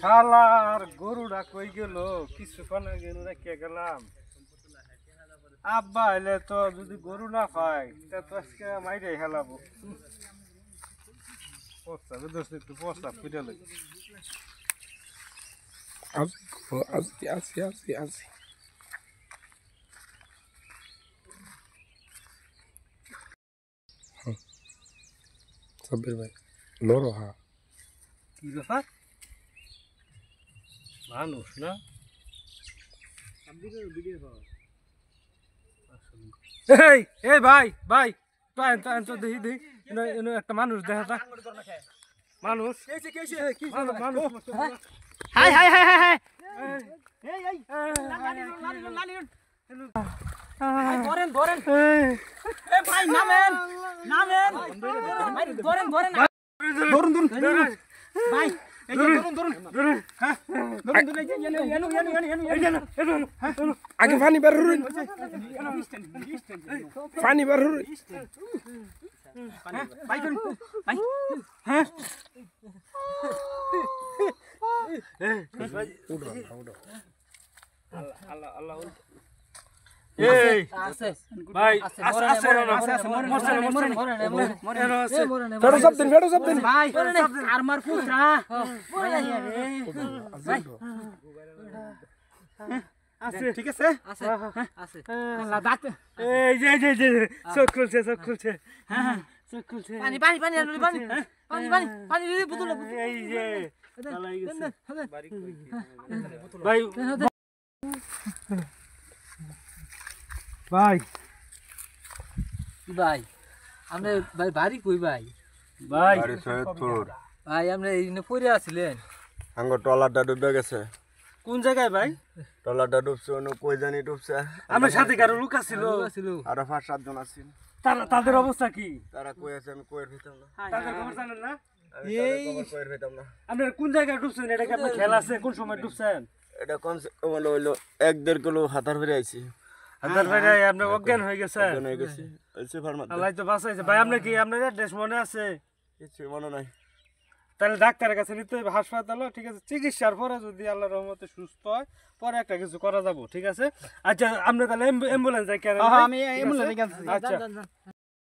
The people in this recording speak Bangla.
শালার গরুটা কই গেল কিছুক্ষণ আগে রেখে গেলাম। আব্বা এলে তো যদি গরু না পাই তা তো আজকে মাইরে হেলাবো। প্রস্তাব একটু প্রস্তাব ফিরে লাগে আসি সাব্বির ভাই লড়ো হ্যাঁ কি ব্যাপার মানুষ না এই এই ভাই ভাই তো দেখি দেখি একটা মানুষ দেখা যাক মানুষ high high high high high ধরেন ধরেন এ ভাই নামেন নামেন ভাই ধরেন ধরেন ধরুন ধরুন ভাই এই যে ধরুন ধরুন ধরুন হ্যাঁ ধরুন ধরুন এনো আগে পানি বার হরুন পানি বার হরুন ভাই ধরুন ভাই হ্যাঁ আল্লাহ আল্লাহ এই আছে ভাই আছে আছে ফেরো সব দিন ভাই আর মার পুত্রা ভাই আছে ঠিক আছে আছে আছে আল্লাহ দাঁত এই যে চোখ খুলছে হ্যাঁ চোখ খুলছে পানি পানি পানি পানি পানি পানি পানি বুতুল এই যে চালাই গেছে ভাই ভাই ভাই আমরা ভাই বাড়ি কই ভাই ভাই বাড়ি সৈয়দপুর ভাই আমরা এইখানে পড়ে আছিলেন আঙ্গ ট্রলারটা ডুবে গেছে। কোন জায়গায় ভাই ট্রলারটা ডুবছে অন্য কই জানি ডুবছে। আমার সাথে কারো লোক ছিল আরো 5-7 জন আছিল। তাদের অবস্থা কি তারা কই আছে আমি কইর ভিতর না। তাদের খবর জানেন না আমি তাদের খবর কইর ভিতর না। আপনার কোন জায়গায় ডুবছেন এটা কি আপনার খেয়াল আছে কোন সময় ডুবছেন এটা কোন হইলো 1-1.5 কিলো হাতার ভরে আইছি। হাজার ভাই আপনি অজ্ঞান হয়ে গেছে কেন হয়ে গেছি এসে ফার্মাতে আল্লাহ তো বাঁচাইছে ভাই আপনি কি আপনার অ্যাড্রেস মনে আছে কিছু মনে নাই। তাহলে ডাক্তারের কাছে নিতে হবে হাসপাতালে ঠিক আছে চিকিৎসার পরে যদি আল্লাহর রহমতে সুস্থ হয় পরে একটা কিছু করা যাবো ঠিক আছে আচ্ছা আপনি তাহলে অ্যাম্বুলেন্স কেন আমি অ্যাম্বুলেন্স আচ্ছা